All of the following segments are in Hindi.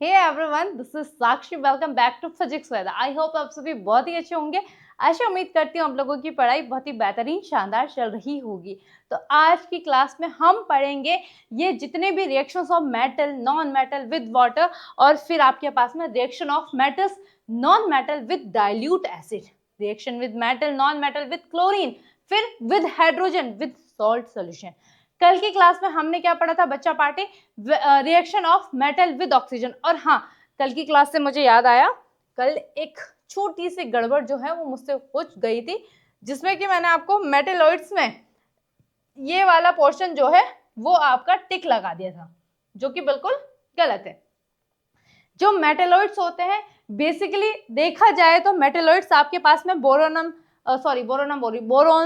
Hey everyone, this is Sakshi. Welcome back to physics Veda. I hope आप सभी बहुत ही अच्छे होंगे। आशा उम्मीद करती हूँ आप लोगों की पढ़ाई बहुत ही बेहतरीन शानदार चल रही होगी। तो आज की क्लास में हम पढ़ेंगे ये जितने भी reactions of metal non metal with water, और फिर आपके पास में reaction of metals non metal with dilute acid, reaction with metal non metal with chlorine, फिर with hydrogen with salt solution. कल की क्लास में हमने क्या पढ़ा था बच्चा party? Reaction of metal with oxygen. और हाँ, कल की क्लास से मुझे याद आया, कल एक छोटी सी गड़बड़ जो है वो मुझसे हो गई थी, जिसमें कि मैंने आपको मेटलॉइड्स में ये वाला पोर्शन जो है वो आपका टिक लगा दिया था, जो कि बिल्कुल गलत है। जो मेटलॉइड्स होते हैं बेसिकली देखा जाए तो मेटलॉइड्स आपके पास में बोरोन,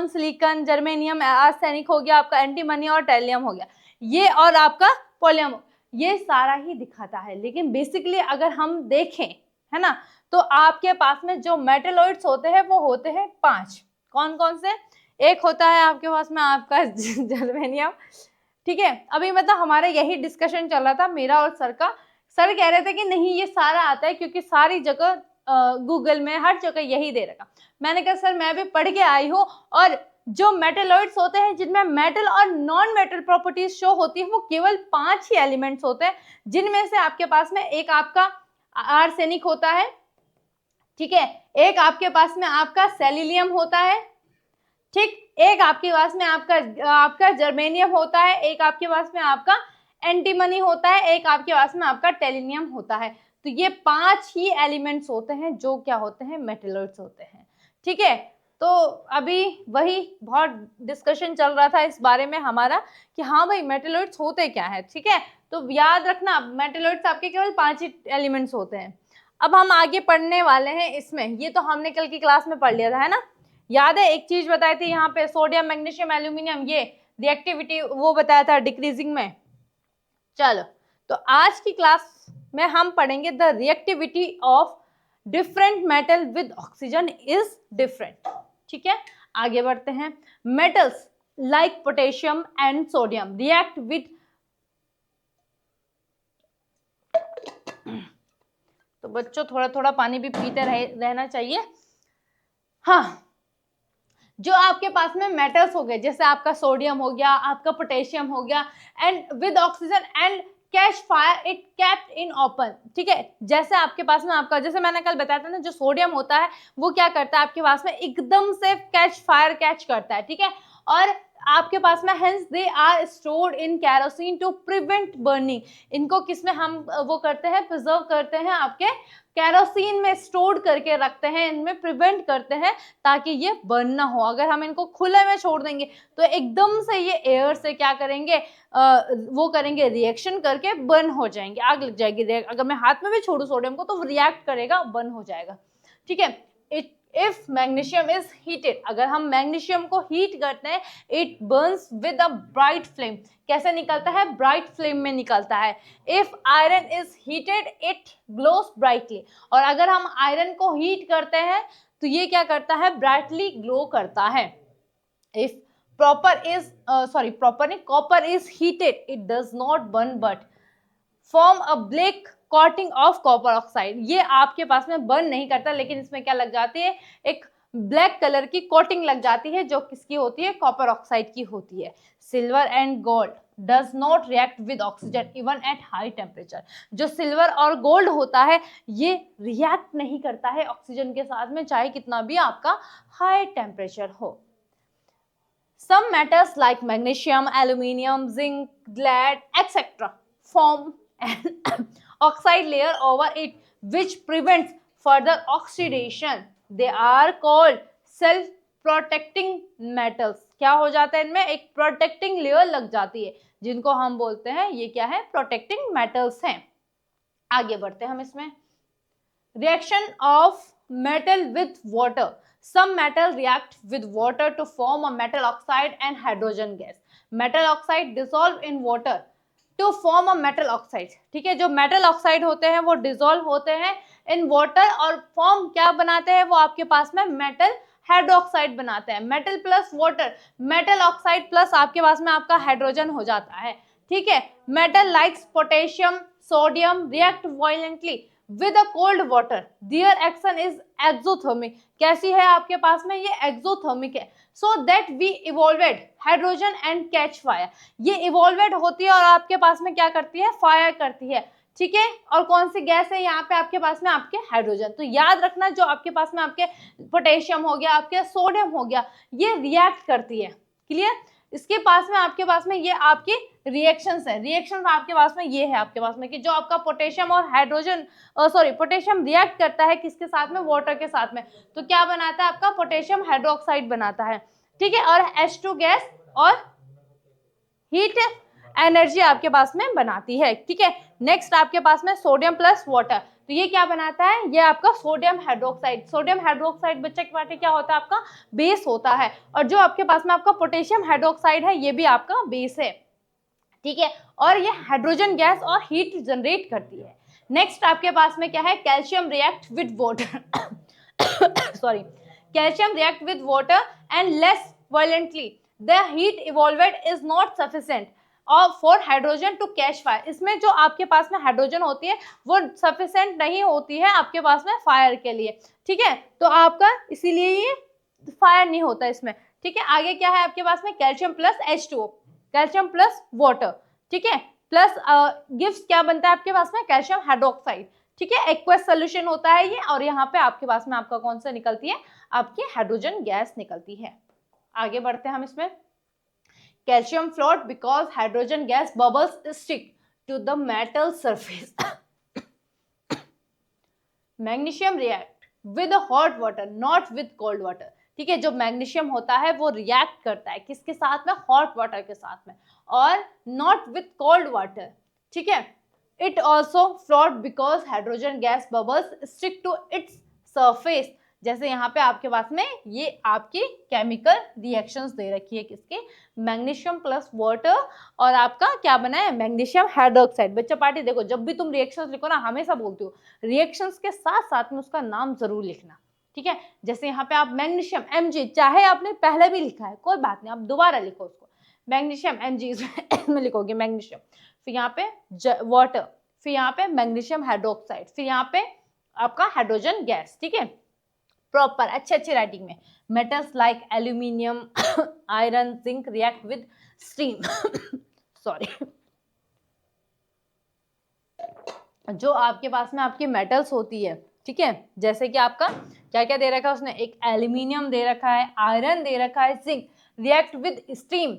सिलिकॉन, जर्मेनियम, आर्सेनिक हो गया, आपका एंटीमनी और टैलियम हो गया, ये और आपका पोलियम, ये सारा ही दिखाता है। लेकिन बेसिकली अगर हम देखें, है ना, तो आपके पास में जो मेटलॉइड्स होते हैं वो होते हैं 5। कौन कौन से? एक होता है आपके पास में आपका जर्मेनियम, ठीक है। अभी मतलब हमारा यही डिस्कशन चल रहा था मेरा और सर का। सर कह रहे थे कि नहीं ये सारा आता है क्योंकि सारी जगह गूगल में हर जगह यही दे रखा। मैंने कहा सर मैं भी पढ़ के आई हूँ, और जो मेटलॉइड्स होते हैं जिनमें मेटल और नॉन मेटल प्रॉपर्टीज शो होती है वो केवल 5 ही एलिमेंट्स होते हैं, जिनमें से आपके पास में एक आपका आर्सेनिक होता है, ठीक है, एक आपके पास में आपका सेलिलियम होता है, ठीक, एक आपके पास में आपका जर्मेनियम होता है, एक आपके पास में आपका एंटीमनी होता है, एक आपके पास में आपका टेलिनियम होता है। तो ये 5 ही एलिमेंट्स होते हैं जो क्या होते हैं? मेटलॉइड्स होते हैं, ठीक है। तो अभी वही बहुत डिस्कशन चल रहा था इस बारे में हमारा कि हाँ भाई मेटलॉइड्स होते क्या है, ठीक है। तो याद रखना मेटलॉइड्स आपके केवल 5 ही एलिमेंट्स होते हैं। अब हम आगे पढ़ने वाले हैं इसमें, ये तो हमने कल की क्लास में पढ़ लिया था, है ना। याद है एक चीज बताई थी यहाँ पे, सोडियम मैग्नीशियम एल्यूमिनियम, ये रिएक्टिविटी वो बताया था डिक्रीजिंग में। चलो, तो आज की क्लास में हम पढ़ेंगे the reactivity of different metal with oxygen is different, ठीक है। आगे बढ़ते हैं। Metals like potassium and sodium react with, तो बच्चों थोड़ा थोड़ा पानी भी पीते रहना चाहिए। हाँ, जो आपके पास में मेटल्स हो गए जैसे आपका सोडियम हो गया, आपका पोटेशियम हो गया, and with oxygen and catch fire it kept in open, ठीक है। जैसे आपके पास में आपका, जैसे मैंने कल बताया था ना, जो सोडियम होता है वो क्या करता है आपके पास में एकदम से फायर कैच करता है, ठीक है। और आपके पास में hence they are stored in kerosene to prevent burning, इनको किसमें हम वो करते हैं, प्रिजर्व करते हैं, आपके कैरोसिन में स्टोर करके रखते हैं, इनमें प्रिवेंट करते हैं ताकि ये बर्न ना हो। अगर हम इनको खुले में छोड़ देंगे तो एकदम से ये एयर से क्या करेंगे, वो करेंगे, रिएक्शन करके बर्न हो जाएंगे, आग लग जाएगी। अगर मैं हाथ में भी छोड़ू सोडियम को तो रिएक्ट करेगा, बर्न हो जाएगा, ठीक है। इफ मैग्नीशियम इज हीटेड, अगर हम मैग्नीशियम को हीट करते हैं, it burns with a bright flame, कैसे निकलता है? ब्राइट फ्लेम में निकलता है। If iron is heated it glows brightly, और अगर हम आयरन को हीट करते हैं तो ये क्या करता है? ब्राइटली ग्लो करता है। If copper is heated it does not burn but form a black coating of copper oxide, ये आपके पास में बर्न नहीं करता, लेकिन इसमें क्या लग जाती है? एक ब्लैक कलर की कोटिंग लग जाती है, जो किसकी होती है? कॉपर ऑक्साइड की होती है। Silver and gold does not react with oxygen even at high temperature, जो सिल्वर और गोल्ड होता है ये रिएक्ट नहीं करता है ऑक्सीजन के साथ में, चाहे कितना भी आपका हाई टेम्परेचर हो। Some metals like magnesium, aluminium, zinc, lead, etc. form an oxide layer over it which prevents further oxidation. They are called self-protecting metals. क्या हो जाता है इनमें? एक प्रोटेक्टिंग लेयर लग जाती है, जिनको हम बोलते हैं ये क्या है? प्रोटेक्टिंग मेटल्स हैं। आगे बढ़ते हैं हम इसमें। Reaction of metal with water, some metal react with water to form a metal oxide and hydrogen gas. metal oxide dissolve in water to form a metal oxide, ठीक है। जो metal oxide होते हैं वो dissolve होते हैं in water और form क्या बनाते हैं? वो आपके पास में metal हाइड्रोक्साइड बनाते हैं। Metal plus water, metal oxide plus आपके पास में आपका हाइड्रोजन हो जाता है, ठीक है। Metal likes potassium, sodium react violently with a cold water, their action is exothermic. कैसी है आपके पास में, ये exothermic है. So that we evolved hydrogen and catch fire. ये evolved होती है और आपके पास में क्या करती है, फायर करती है. ठीक है, और कौन सी गैस है यहाँ पे आपके पास में, आपके हाइड्रोजन. तो याद रखना, जो आपके पास में आपके पोटेशियम हो गया, आपके सोडियम हो गया, ये रिएक्ट करती है. क्लियर. इसके पास में आपके पास में ये आपकी रिएक्शंस है. रिएक्शंस आपके पास में ये है आपके पास में कि जो आपका पोटेशियम और हाइड्रोजन पोटेशियम रिएक्ट करता है किसके साथ में, वाटर के साथ में. तो क्या बनाता है आपका, पोटेशियम हाइड्रोक्साइड बनाता है. ठीक है, और H2 गैस और हीट एनर्जी आपके पास में बनाती है. ठीक है, नेक्स्ट आपके पास में सोडियम प्लस वाटर. तो ये क्या बनाता है, ये आपका सोडियम हाइड्रोक्साइड. सोडियम हाइड्रोक्साइड बच्चे के बाटे क्या होता है, आपका बेस होता है. और जो आपके पास में आपका पोटेशियम हाइड्रोक्साइड है, ये भी आपका बेस है. ठीक है, और ये हाइड्रोजन गैस और हीट जनरेट करती है. नेक्स्ट आपके पास में क्या है, calcium react with water sorry, calcium react with water and less violently. The heat evolved is not sufficient और for hydrogen to catch fire. इसमें जो आपके पास में हाइड्रोजन होती है वो सफिशिएंट नहीं होती है आपके पास में फायर के लिए. ठीक है, तो आपका इसीलिए ये फायर नहीं होता इसमें. ठीक है, आगे क्या है आपके पास में, calcium plus H2O, calcium plus water. ठीक है, प्लस गिव्स क्या बनता है आपके पास में, कैल्शियम हाइड्रोक्साइड. ठीक है, एक्वस सोल्यूशन होता है ये. और यहाँ पे आपके पास में आपका कौन सा निकलती है, आपकी हाइड्रोजन गैस निकलती है. आगे बढ़ते हैं हम इसमें. Calcium float because hydrogen gas bubbles stick to the metal surface. Magnesium react with hot water, not with cold water. ठीक है, जो मैग्नीशियम होता है वो रिएक्ट करता है किसके साथ में, हॉट वाटर के साथ में, और नॉट विथ कोल्ड वाटर. ठीक है, it also float because hydrogen gas bubbles stick to its surface. जैसे यहाँ पे आपके पास में ये आपकी केमिकल रिएक्शंस दे रखी है किसके, मैग्नीशियम प्लस वाटर और आपका क्या बना है, मैग्नीशियम हाइड्रोक्साइड. बच्चा पार्टी देखो, जब भी तुम रिएक्शंस लिखो ना, हमेशा बोलती हो रिएक्शंस के साथ साथ में उसका नाम जरूर लिखना. ठीक है, जैसे यहाँ पे आप मैग्नीशियम Mg, चाहे आपने पहले भी लिखा है कोई बात नहीं, आप दोबारा लिखो उसको, मैग्नीशियम Mg इसमें लिखोगे मैग्नीशियम, फिर यहाँ पे वाटर, फिर यहाँ पे मैग्नीशियम हाइड्रोक्साइड, फिर यहाँ पे आपका हाइड्रोजन गैस. ठीक है, प्रॉपर अच्छे राइटिंग में. Metals like aluminium, iron, zinc react with steam. Sorry, जो आपके पास में आपकी मेटल्स होती है, ठीक है, जैसे कि आपका क्या क्या दे रखा है उसने, एक एल्यूमिनियम दे रखा है, आयरन दे रखा है, zinc react with steam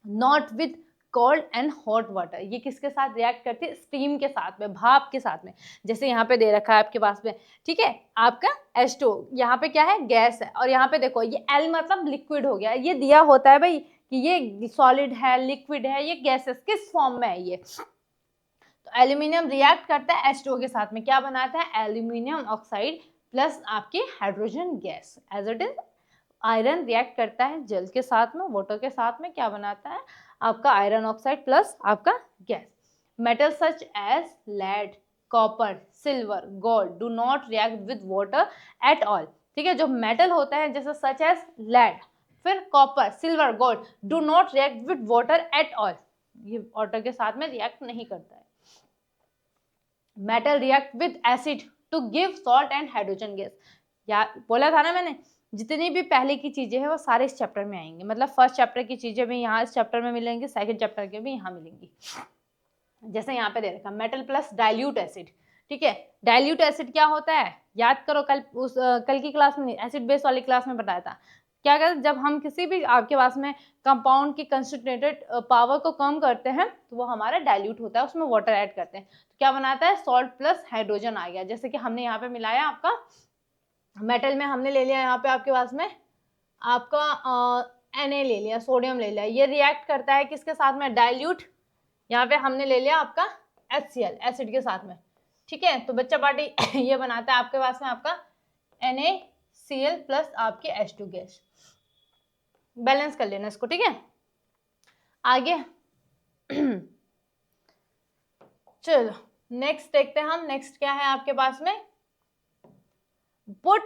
not with cold and hot water. ये किसके साथ रिएक्ट करती है, स्टीम के साथ में, भाप के साथ में. जैसे यहाँ पे दे रखा है आपके पास में. ठीक है, आपका H2, यहाँ पे क्या है, गैस है, और यहाँ पे देखो ये L मतलब लिक्विड हो गया. ये दिया होता है भाई कि ये सॉलिड है, लिक्विड है, ये गैसेस किस फॉर्म में है ये. तो एल्यूमिनियम रिएक्ट करता है H2O के साथ में, क्या बनाता है, एल्यूमिनियम ऑक्साइड प्लस आपकी hydrogen gas. As it is iron react करता है जल के साथ में, वाटर के साथ में, क्या बनाता है आपका आयरन ऑक्साइड प्लस आपका gas. Metal such as lead, copper, silver, gold do not react with water at all. ठीक है, जो मेटल होता है जैसे सच एज लेड, फिर copper, silver, gold do not react with water at all. ये वाटर के साथ में रिएक्ट नहीं करता है. Metal react with acid to give salt and hydrogen gas. या बोला था ना मैंने, जितनी भी पहले की चीजें हैं वो सारे इस चैप्टर में आएंगे. मतलब फर्स्ट चैप्टर की चीजें भी यहाँ इस चैप्टर में मिलेंगी, सेकंड चैप्टर के भी यहाँ मिलेंगी. जैसे यहाँ पे दे रखा मेटल प्लस डाइल्यूट एसिड. ठीक है, डाइल्यूट एसिड क्या होता है, याद करो, कल की क्लास में, एसिड बेस वाली क्लास में बताया था. क्या कहते हैं, जब हम किसी भी आपके पास में कंपाउंड की कंसंट्रेटेड पावर को कम करते हैं तो वो हमारा डाइल्यूट होता है, उसमें वाटर ऐड करते हैं. तो क्या बनाता है, सॉल्ट प्लस हाइड्रोजन आ गया. जैसे कि हमने यहाँ पे मिलाया आपका मेटल में, हमने ले लिया यहाँ पे आपके पास में आपका Na ले लिया, सोडियम ले लिया, ये रिएक्ट करता है किसके साथ में, डाइल्यूट. यहाँ पे हमने ले लिया आपका HCl एसिड के साथ में. ठीक है, तो बच्चा पार्टी ये बनाता है आपके पास में आपका NaCl प्लस आपके H2 गैस. बैलेंस कर लेना इसको. ठीक है, आगे चलो नेक्स्ट देखते हैं हम. नेक्स्ट क्या है आपके पास में, बट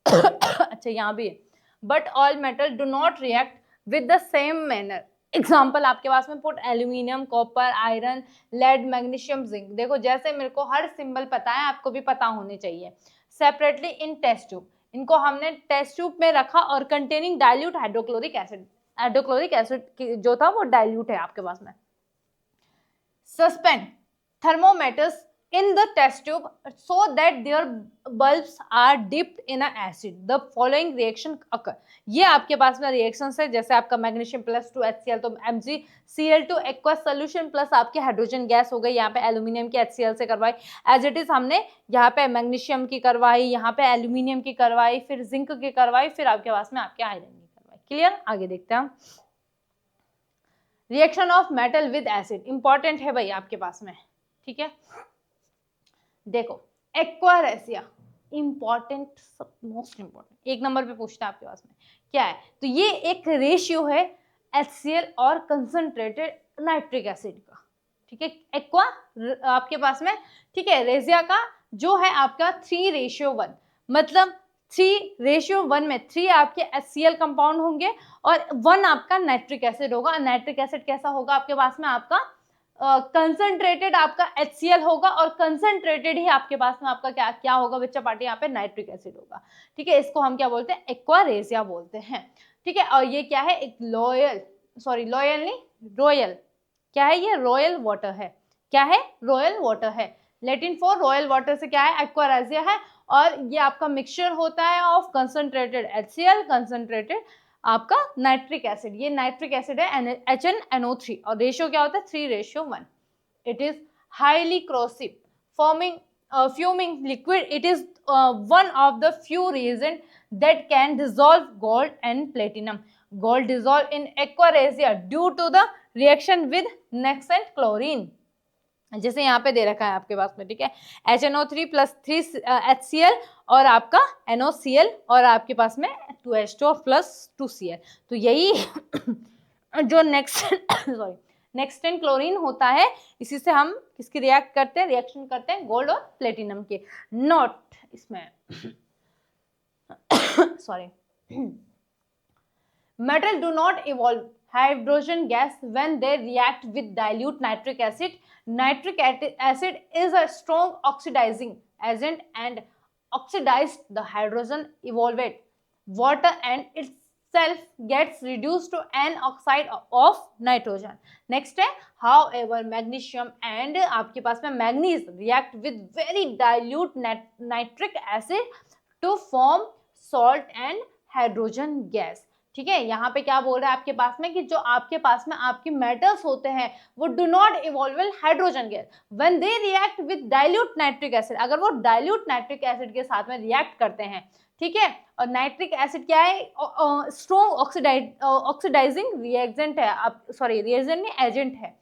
अच्छा यहाँ भी है, but all metal do not react with the same manner example आपके पास में put aluminium, copper, iron, lead, magnesium, zinc. देखो जैसे मेरे को हर सिंबल पता है, आपको भी पता होने चाहिए। सेपरेटली इन टेस्ट ट्यूब, इनको हमने टेस्ट ट्यूब में रखा और containing dilute hydrochloric acid, hydrochloric acid जो था वो डाइल्यूट है आपके पास में। Suspend thermometers in the test tube so that their bulbs are dipped in an acid, the following reaction occur। ये आपके पास में रिएक्शंस है, जैसे आपका मैग्नीशियम प्लस 2HCl तो MgCl2 एक्वा सोल्यूशन प्लस आपकी हाइड्रोजन गैस हो गई, यहाँ पे एल्यूमिनियम की HCl से करवाई, एज इट इज हमने यहाँ पे मैग्नीशियम की करवाई, यहाँ पे एल्यूमिनियम की करवाई, फिर जिंक की करवाई, फिर आपके पास में आपके आयरन की करवाई। क्लियर? आगे देखते हैं हम। Reaction of metal with acid important है भाई आपके पास में, ठीक है। देखो एक्वारेसिया इंपॉर्टेंट, मोस्ट इंपॉर्टेंट, एक नंबर पे पूछता है आपके पास में क्या है, तो ये एक रेशियो है HCl और कंसंट्रेटेड नाइट्रिक एसिड का, ठीक है। एक्वा आपके पास में, ठीक है, रेसिया का जो है आपका 3:1, मतलब 3:1 में 3 आपके HCl कंपाउंड होंगे और 1 आपका नाइट्रिक एसिड होगा। नाइट्रिक एसिड कैसा होगा आपके पास में, आपका कंसंट्रेटेड आपका HCl होगा और कंसंट्रेटेड ही आपके पास में आपका क्या क्या होगा बच्चा पार्टी, यहाँ पे नाइट्रिक एसिड होगा, ठीक है। इसको हम क्या बोलते हैं, एक्वारेसिया बोलते हैं, ठीक है। और ये क्या है, एक लॉयल नहीं रॉयल, क्या है ये, रॉयल वाटर है, क्या है, रॉयल वाटर है, लैटिन फॉर रॉयल वाटर से क्या है, एक्वारेसिया है। और ये आपका मिक्सचर होता है ऑफ कंसंट्रेटेड HCl, कंसंट्रेटेड आपका नाइट्रिक एसिड, ये नाइट्रिक एसिड है HNNO3 और रेशियो क्या होता है 3:1। It is highly corrosive, forming fuming liquid. It is one of the few reagents that can dissolve gold and platinum. Gold dissolve in aquaresia due to the reaction with nascent chlorine, जैसे यहाँ पे दे रखा है आपके पास में, ठीक है। HNO3 प्लस 3 HCl और आपका NOCl और आपके पास में 2H2 प्लस 2Cl, तो यही जो नेक्स्टेन क्लोरीन होता है, इसी से हम किसकी रिएक्ट करते हैं, रिएक्शन करते हैं गोल्ड और प्लेटिनम के। नोट इसमें sorry, metal do not evolve hydrogen gas when they react with dilute nitric acid. Nitric acid is a strong oxidizing agent and oxidized the hydrogen evolved water and itself gets reduced to an oxide of nitrogen. Next है however magnesium and आपके पास में manganese react with very dilute nitric acid to form salt and hydrogen gas, ठीक है। यहाँ पे क्या बोल रहा है आपके पास में कि जो आपके पास में आपके मेटल्स होते हैं वो do not evolve hydrogen gas when they react with dilute nitric acid, अगर वो डाइल्यूट नाइट्रिक एसिड के साथ में रिएक्ट करते हैं, ठीक है। और नाइट्रिक एसिड क्या है, स्ट्रॉन्ग ऑक्सीडाइजिंग रिएजेंट है, आप सॉरी रिएजेंट नहीं एजेंट है,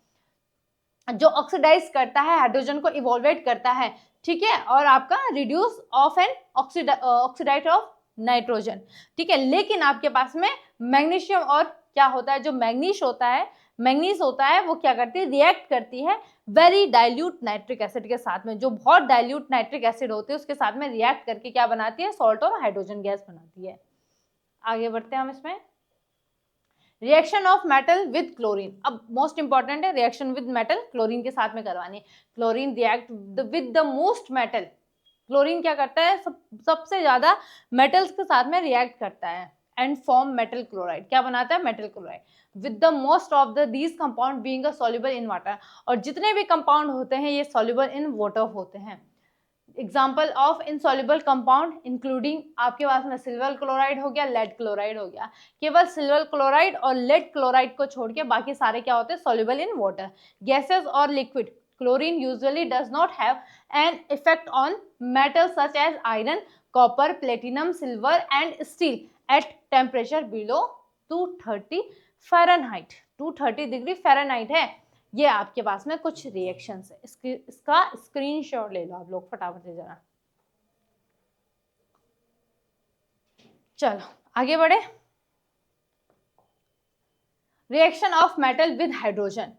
जो ऑक्सीडाइज करता है हाइड्रोजन को इवॉल्वेट करता है, ठीक है। और आपका reduce of an oxide of nitrogen, ठीक है। लेकिन आपके पास में मैग्नीशियम और क्या होता है, जो मैग्नीज होता है वो क्या करती है, रिएक्ट करती है वेरी डाइल्यूट नाइट्रिक एसिड के साथ में, जो बहुत डाइल्यूट नाइट्रिक एसिड होते हैं उसके साथ में रिएक्ट करके क्या बनाती है, सॉल्ट और हाइड्रोजन गैस बनाती है। आगे बढ़ते हैं हम इसमें। Reaction of metal with chlorine, अब मोस्ट इंपॉर्टेंट है, रिएक्शन विद मेटल क्लोरीन के साथ में करवानी है। Chlorine react with the most metal, chlorine क्या करता है, सबसे ज्यादा मेटल्स के साथ में रिएक्ट करता है एंड फॉर्म मेटल क्लोराइड, क्या बनाता है, metal chloride with the most of the these compound being a soluble in water, और जितने भी कंपाउंड होते हैं ये सॉल्युबल इन वाटर होते हैं। Example of insoluble compound including आपके पास में सिल्वर क्लोराइड हो गया, लेड क्लोराइड हो गया। केवल सिल्वर क्लोराइड और लेड क्लोराइड को छोड़ के बाकी सारे क्या होते हैं, सॉल्युबल इन वाटर। गैसेस और liquid, chlorine usually does not have an effect on metals such as iron, copper, platinum, silver and steel at temperature below 230 Fahrenheit। 230 degree Fahrenheit है। ये आपके पास में कुछ रिएक्शंस है, इसका स्क्रीनशॉट ले लो आप लोग फटाफट से जरा। चलो आगे बढ़े। Reaction of metal with hydrogen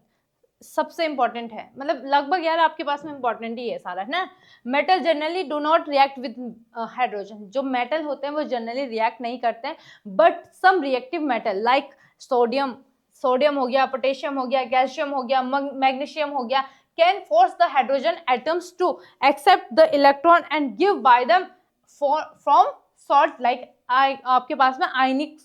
सबसे इंपॉर्टेंट है, मतलब लगभग यार आपके पास में इंपॉर्टेंट ही है सारा, है ना। Metal generally do not react with hydrogen, जो मेटल होते हैं वो जनरली रिएक्ट नहीं करते हैं, but some reactive metal like sodium, sodium हो गया, पोटेशियम हो गया, कैल्शियम हो गया, मैग्नीशियम हो गया, can force the hydrogen atoms to accept the electron and give by them from salt like आपके पास में आयनिक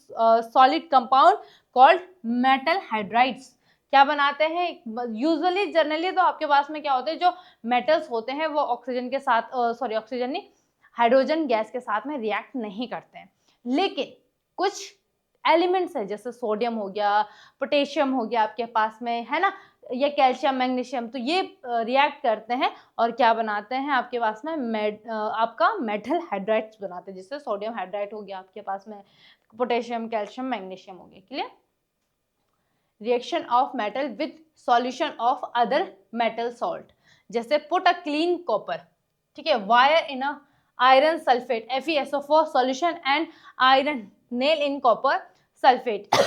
solid compound called metal hydrides क्या बनाते हैं। यूजुअली जनरली तो आपके पास में क्या होते हैं, जो मेटल्स होते हैं वो ऑक्सीजन के साथ ऑक्सीजन नहीं, हाइड्रोजन गैस के साथ में रिएक्ट नहीं करते हैं, लेकिन कुछ एलिमेंट्स है जैसे सोडियम हो गया, पोटेशियम हो गया आपके पास में, है ना, या कैल्शियम, मैग्नीशियम, तो ये रिएक्ट करते हैं और क्या बनाते हैं आपके पास में आपका मेटल हाइड्राइड्स बनाते हैं, जिससे सोडियम हाइड्राइड हो गया आपके पास में, पोटेशियम, कैल्शियम, मैग्नीशियम हो गया। Clear. Reaction of metal with solution of other metal salt, जैसे पुट अ क्लीन कॉपर, ठीक है, wire in a iron sulfate FeSO4 solution and iron nail in copper sulfate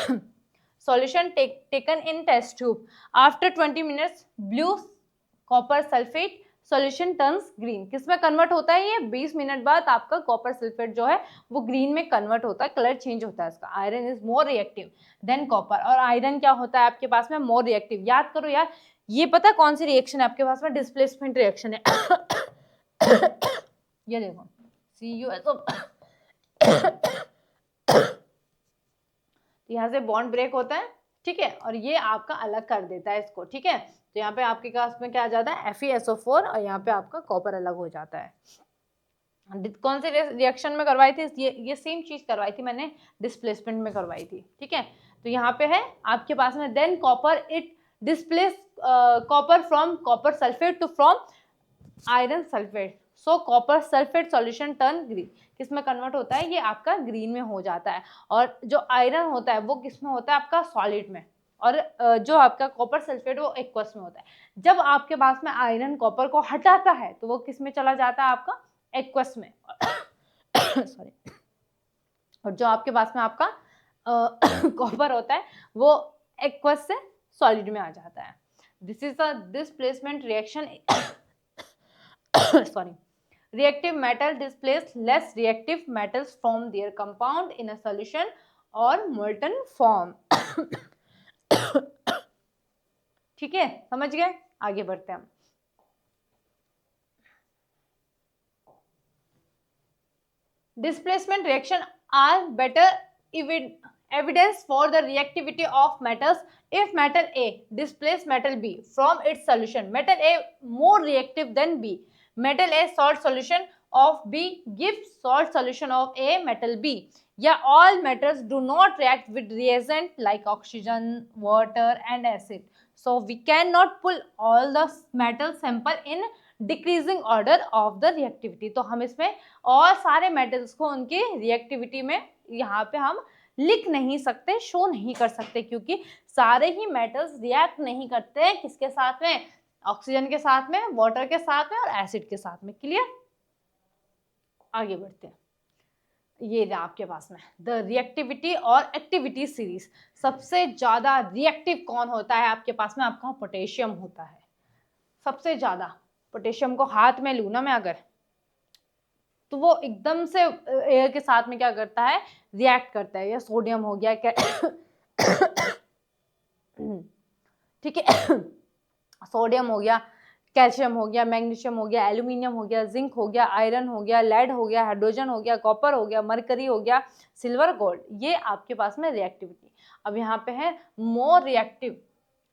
solution taken in test tube. After 20 minutes blue copper sulfate solution turns green. किसमें कन्वर्ट होता है ये? 20 मिनट बाद आपका कॉपर सल्फेट जो है वो ग्रीन में कन्वर्ट होता है, कलर चेंज होता है इसका। Iron is more reactive than copper, और आयरन क्या होता है आपके पास में? More reactive. याद करो यार, ये पता कौन सी रिएक्शन है आपके पास में? डिस्प्लेसमेंट रिएक्शन है। ये देखो CuSO यहाँ से बॉन्ड ब्रेक होता है, ठीक है, और ये आपका अलग कर देता है इसको, ठीक है। तो यहाँ पे आपके पास में क्या आ जाता है? FeSO4, और यहाँ पे आपका कॉपर अलग हो जाता है। कौन से रिएक्शन में करवाई थी? ये सेम चीज करवाई थी मैंने, डिस्प्लेसमेंट में करवाई थी, ठीक है। तो यहाँ पे है आपके पास में then copper it displace copper from copper sulphate to from iron sulphate, so copper sulphate solution turn green. किसमें कन्वर्ट होता है? ये आपका ग्रीन में हो जाता है। और जो आयरन होता है वो किसमें होता है? आपका सॉलिड में, और जो आपका कॉपर सल्फेट वो एक्वस में होता है। जब आपके पास में आयरन कॉपर को हटाता है तो वो किस में चला जाता है? आपका एक्वस में। सॉरी। और जो आपके पास में आपका कॉपर होता है वो एक्वस से सॉलिड में आ जाता है। This is a displacement reaction. Sorry. Reactive metal displace less reactive metals from their compound in a solution or molten form. ठीक है, समझ गए? आगे बढ़ते हैं हम। Displacement reaction are better evidence for the reactivity of metals if metal A displace metal B from its solution. Metal A more reactive than B. Metal A salt solution of B gives salt solution of A metal B. Yeah, all metals do not react with reagent like oxygen, water and acid. So we cannot pull all the metal sample in decreasing order of the reactivity. तो हम इसमें और सारे मेटल्स को उनके रिएक्टिविटी में यहाँ पे हम लिख नहीं सकते, शो नहीं कर सकते, क्योंकि सारे ही मेटल्स रिएक्ट नहीं करते हैं किसके साथ में? ऑक्सीजन के साथ में, वाटर के साथ में और एसिड के साथ में। क्लियर। आगे बढ़ते हैं। ये आपके पास में द रिएक्टिविटी और एक्टिविटी सीरीज। सबसे ज्यादा रिएक्टिव कौन होता है आपके पास में? आपका पोटेशियम होता है सबसे ज्यादा। पोटेशियम को हाथ में लूँ ना मैं अगर, तो वो एकदम से एयर के साथ में क्या करता है? रिएक्ट करता है। या सोडियम हो गया क्या ठीक है, सोडियम हो गया, कैल्शियम हो गया, मैग्नीशियम हो गया, एल्यूमिनियम हो गया, जिंक हो गया, आयरन हो गया, लेड हो गया, हाइड्रोजन हो गया, कॉपर हो गया, मरकरी हो गया, सिल्वर, गोल्ड, ये आपके पास में रिएक्टिविटी। अब यहाँ पे है more reactive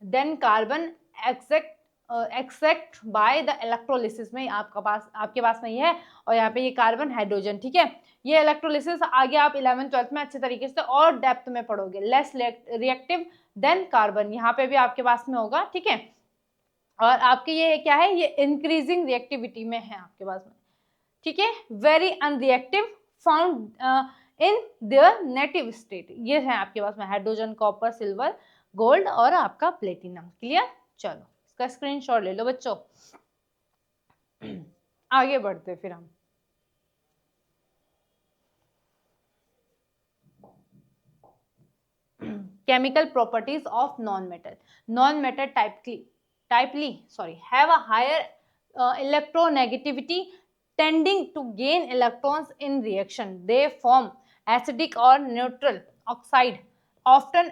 than carbon except by the electrolysis में आपके पास में ये है, और यहाँ पे ये कार्बन, हाइड्रोजन, ठीक है। ये इलेक्ट्रोलिसिस आगे आप 11th 12th में अच्छे तरीके से और डेप्थ में पढ़ोगे। लेस रिएक्टिव देन कार्बन यहाँ पे भी आपके पास में होगा, ठीक है। और आपके ये क्या है? ये इंक्रीजिंग रिएक्टिविटी में है आपके पास में, ठीक है। Very unreactive found in their native state, ये है आपके पास में हाइड्रोजन, कॉपर, सिल्वर, गोल्ड और आपका प्लेटिनम। क्लियर। चलो इसका स्क्रीनशॉट ले लो बच्चों। आगे बढ़ते फिर हम। Chemical properties of non metal have a higher electronegativity, tending to gain electrons in reaction. They form acidic or neutral oxide, often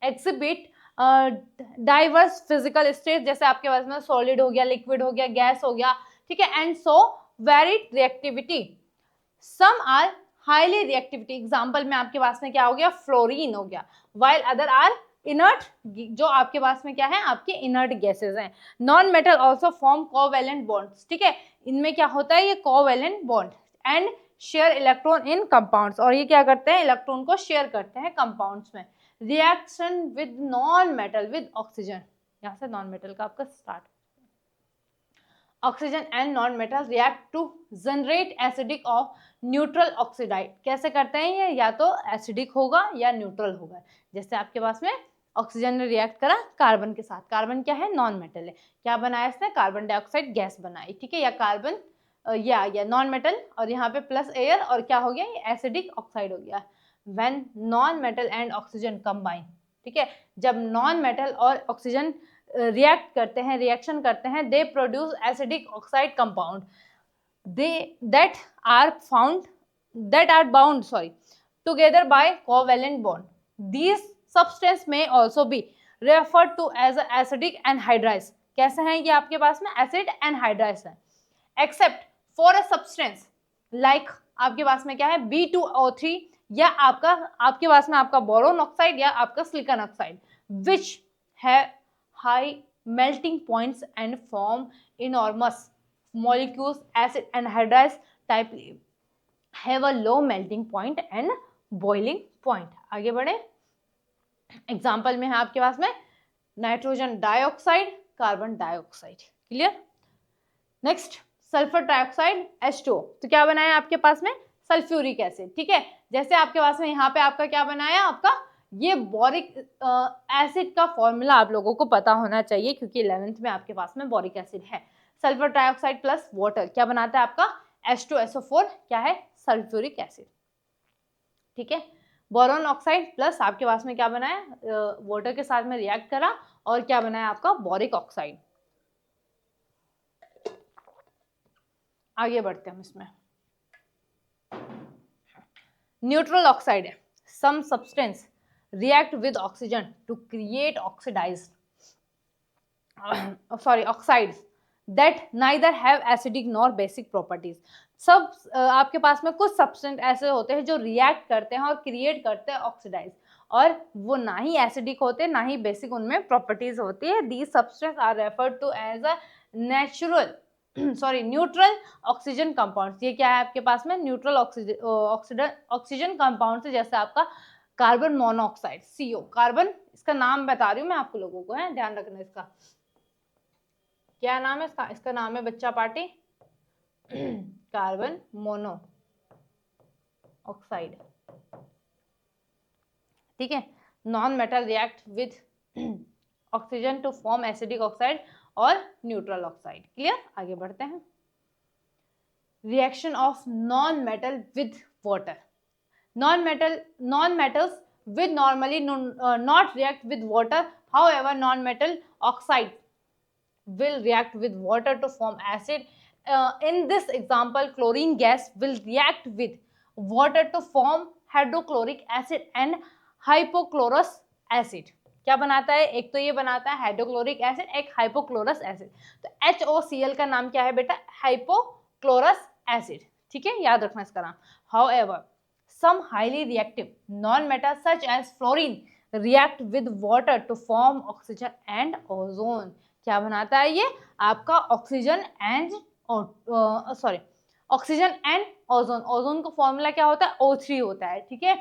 exhibit diverse physical state, जैसे आपके पास में सॉलिड हो गया, लिक्विड हो गया, गैस हो गया, ठीक है, and so varied reactivity, some are highly reactivity, example में आपके पास में क्या हो गया, फ्लोरीन हो गया, while अदर आर इनर्ट, जो आपके पास में क्या है, आपके इनर्ट गैसेस हैं। Non metal also form covalent bonds, ठीक है, इनमें क्या होता है, ये covalent bond and share electron in compounds, और ये क्या करते हैं, इलेक्ट्रॉन को शेयर करते हैं कंपाउंड्स में। Reaction with non metal with oxygen, यहाँ से नॉन मेटल का आपका start, oxygen and non metal react to generate acidic of neutral oxide, कैसे करते हैं ये, या तो एसिडिक होगा या न्यूट्रल होगा। जैसे आपके पास में ऑक्सीजन ने रिएक्ट करा कार्बन के साथ, कार्बन क्या है, नॉन मेटल है, क्या बनाया इसने, कार्बन डाइऑक्साइड गैस बनाई, ठीक है, या कार्बन ये आ गया नॉन मेटल, और यहाँ पे प्लस एयर, और क्या हो गया, ये एसिडिक ऑक्साइड हो गया। When non metal and oxygen combine, ठीक है, जब नॉन मेटल और ऑक्सीजन रिएक्ट करते हैं, रिएक्शन करते हैं, they produce acidic oxide compound, that are bound together by covalent bond. These substance may also be referred to as acidic anhydride, कैसे हैं ये, आपके पास में एसिड एनहाइड्राइड है, except for a substance like, आपके पास में क्या है, B2O3, या आपके पास में आपका बोरोन ऑक्साइड या आपका सिलिकॉन ऑक्साइड, विच है high melting points and form enormous molecules, acid anhydride type have a low melting point and boiling point। आगे बढ़े, एग्जाम्पल में है आपके पास में nitrogen dioxide, carbon dioxide, clear. Next sulphur trioxide H2O, तो क्या बनाया आपके पास में, सल्फ्यूरिक एसिड, ठीक है, जैसे आपके पास में यहाँ पे आपका क्या बनाया, आपका ये बोरिक एसिड का फॉर्मूला आप लोगों को पता होना चाहिए, क्योंकि 11th में आपके पास में बोरिक एसिड है। सल्फर ट्राइऑक्साइड प्लस वाटर क्या बनाता है आपका, H2SO4, क्या है, सल्फ्यूरिक एसिड, ठीक है। बोरोन ऑक्साइड प्लस आपके पास में क्या बनाया, वाटर के साथ में रिएक्ट करा, और क्या बनाया आपका, बोरिक ऑक्साइड। आगे बढ़ते हैं हम इसमें, न्यूट्रल ऑक्साइड है, some substance react with oxygen to create oxides that neither have acidic nor basic properties। सब आपके पास में कुछ सब्सटेंस ऐसे होते हैं जो रिएक्ट करते हैं और क्रिएट करते हैं ऑक्सीडाइज, और वो ना ही एसिडिक होते हैं ना ही बेसिक उनमें प्रॉपर्टीज होती है। These substance are referred to as a neutral oxygen compounds. ये क्या है आपके पास में, न्यूट्रल ऑक्सीजन कंपाउंड है, जैसे आपका कार्बन मोनोऑक्साइड CO, कार्बन, इसका नाम बता रही हूँ मैं आपको लोगों को, है ध्यान रखना, इसका क्या नाम है, इसका नाम है बच्चा पार्टी कार्बन मोनोऑक्साइड, ठीक है। Non metal react with oxygen to form acidic oxide और न्यूट्रल ऑक्साइड, क्लियर। आगे बढ़ते हैं, reaction of non metal with water, non-metals will normally not react with water, however non-metal oxide will react with water to form acid. In this example, chlorine gas will react with water to form hydrochloric acid and hypochlorous acid। क्या बनाता है, एक तो ये बनाता है हाइड्रोक्लोरिक एसिड, एक हाइपोक्लोरस एसिड। तो HOCl का नाम क्या है बेटा, हाइपोक्लोरस एसिड, ठीक है, याद रखना इसका नाम। However, some highly reactive non-metals such as fluorine react with water to form oxygen and ozone। क्या बनाता है ये आपका, ऑक्सीजन एंड ओजोन। ओजोन का फॉर्मूला क्या होता है, O3 होता है, ठीक है।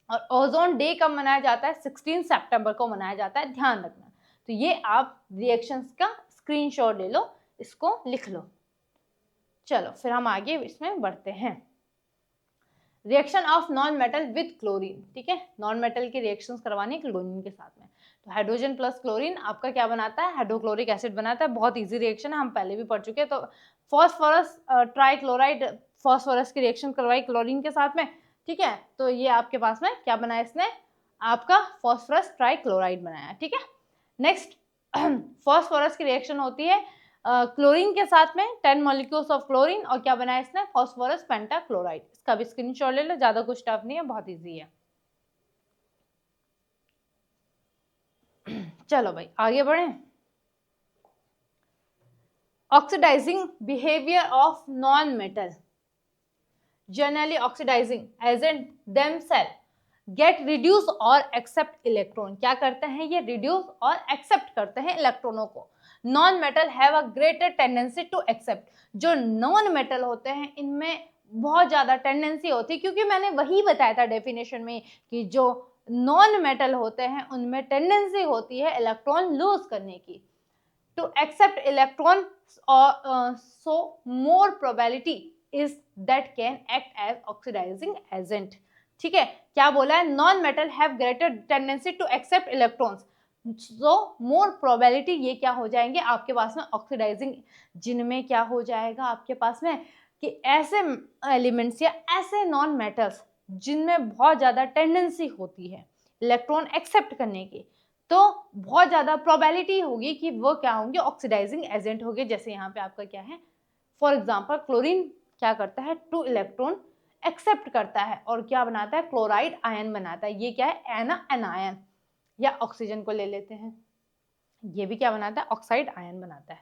और ओजोन डे कब मनाया जाता है, 16 सितंबर को मनाया जाता है, ध्यान रखना। तो ये आप रिएक्शंस का स्क्रीनशॉट ले लो, इसको लिख लो। चलो फिर हम आगे इसमें बढ़ते हैं, reaction of non metal with chlorine, ठीक है, नॉन मेटल की रिएक्शंस करवानी क्लोरीन के साथ में। तो हाइड्रोजन प्लस क्लोरीन आपका क्या बनाता है, हाइड्रोक्लोरिक एसिड बनाता है, बहुत इजी रिएक्शन है, हम पहले भी पढ़ चुके हैं। तो फॉस्फोरस ट्राइक्लोराइड, फॉस्फोरस की रिएक्शन करवाई क्लोरीन के साथ में, ठीक है। तो ये आपके पास में क्या बनाया इसने, आपका फॉस्फोरस ट्राइक्लोराइड बनाया, ठीक है। नेक्स्ट फॉस्फोरस की रिएक्शन होती है क्लोरीन के साथ में, 10 मॉलिक्यूल्स ऑफ क्लोरीन, और क्या बनाया इसने, फॉस्फोरस पेंटाक्लोराइड। इसका भी स्क्रीनशॉट ले लो, ज्यादा कुछ टफ नहीं है, बहुत इजी है। चलो भाई आगे बढ़े। Oxidising behaviour of non metal, generally oxidising agent themselves get reduce और एक्सेप्ट इलेक्ट्रॉन। क्या करते हैं ये? रिड्यूस और एक्सेप्ट करते हैं इलेक्ट्रॉनों को। Non metal have a greater tendency to accept, जो नॉन मेटल होते हैं इनमें बहुत ज्यादा टेंडेंसी होती है, क्योंकि मैंने वही बताया था डेफिनेशन में कि जो नॉन मेटल होते हैं उनमें टेंडेंसी होती है इलेक्ट्रॉन लूज करने की, to accept electron, so more probability is that can act as oxidizing agent। ठीक है, क्या बोला है? Non metal have greater tendency to accept electrons, so more probability, ये क्या हो जाएंगे आपके पास में ऑक्सीडाइजिंग, जिनमें क्या हो जाएगा आपके पास में कि ऐसे एलिमेंट्स या ऐसे नॉन मेटल्स जिनमें बहुत ज्यादा टेंडेंसी होती है इलेक्ट्रॉन एक्सेप्ट करने की, तो बहुत ज्यादा प्रोबेबिलिटी होगी कि वो क्या होंगे? ऑक्सीडाइजिंग एजेंट होंगे। जैसे यहाँ पे आपका क्या है, फॉर एग्जांपल क्लोरीन क्या करता है? 2 इलेक्ट्रॉन एक्सेप्ट करता है और क्या बनाता है? क्लोराइड आयन बनाता है। ये क्या है? एनायन, या ऑक्सीजन को ले लेते हैं, ये भी क्या बनाता है? ऑक्साइड आयन बनाता है।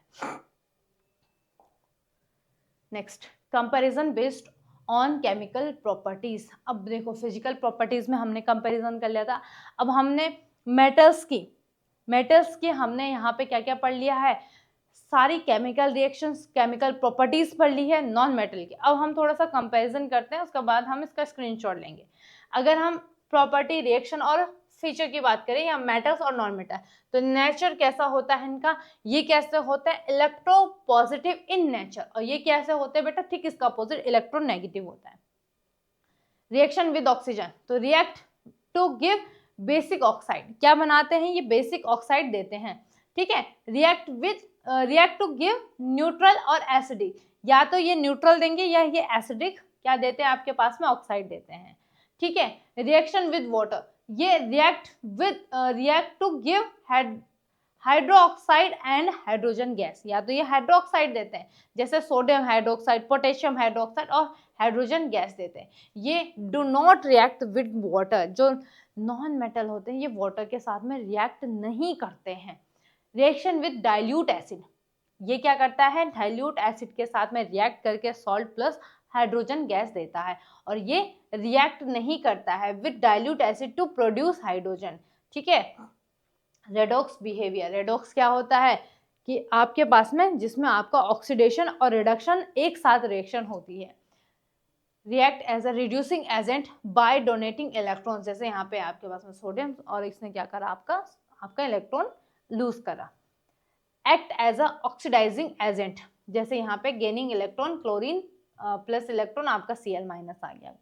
Next, comparison based on chemical properties. अब देखो फिजिकल प्रॉपर्टीज में हमने कंपैरिजन कर लिया था, अब हमने मेटल्स की हमने यहाँ पे क्या क्या पढ़ लिया है? सारी केमिकल रिएक्शंस, केमिकल प्रॉपर्टीज पढ़ ली है नॉन मेटल की। अब हम थोड़ा सा कंपैरिजन करते हैं, उसके बाद हम इसका स्क्रीनशॉट लेंगे। अगर हम प्रॉपर्टी, रिएक्शन और फीचर की बात करें या मेटल्स और नॉन मेटल, तो नेचर कैसा होता है इनका? ये कैसे होता है? Electro positive in nature. और ये कैसे होते हैं बेटा? ठीक इसका अपोजिट, इलेक्ट्रो नेगेटिव होता है। रिएक्शन विद ऑक्सीजन, तो react to give basic oxide, क्या बनाते हैं? ये बेसिक ऑक्साइड देते हैं। ठीक है, रिएक्ट टू गिव न्यूट्रल और एसिडिक, या तो ये न्यूट्रल देंगे या ये एसिडिक क्या देते हैं आपके पास में? ऑक्साइड देते हैं। ठीक है, रिएक्शन विद वाटर, ये react to give hydroxide and hydrogen gas, या तो ये हाइड्रोक्साइड देते हैं जैसे सोडियम हाइड्रोक्साइड, पोटेशियम हाइड्रोक्साइड, और हाइड्रोजन गैस देते हैं। ये do not react with water, जो नॉन मेटल होते हैं ये वाटर के साथ में रिएक्ट नहीं करते हैं। रिएक्शन विद डाइल्यूट एसिड, ये क्या करता है? डाइल्यूट एसिड के साथ में रिएक्ट करके सॉल्ट प्लस हाइड्रोजन गैस देता है, और ये रिएक्ट नहीं करता है with dilute acid to produce hydrogen. ठीक है, रेडॉक्स बिहेवियर, रेडॉक्स क्या होता है कि आपके पास में जिसमें आपका ऑक्सीडेशन और रिडक्शन एक साथ रिएक्शन होती है। React as a reducing agent by donating electron, जैसे यहाँ पे आपके पास में सोडियम और इसने क्या करा? आपका इलेक्ट्रॉन लूज करा। Act as a oxidising agent, जैसे यहाँ पे gaining electron, chlorine plus electron आपका Cl माइनस आ गया।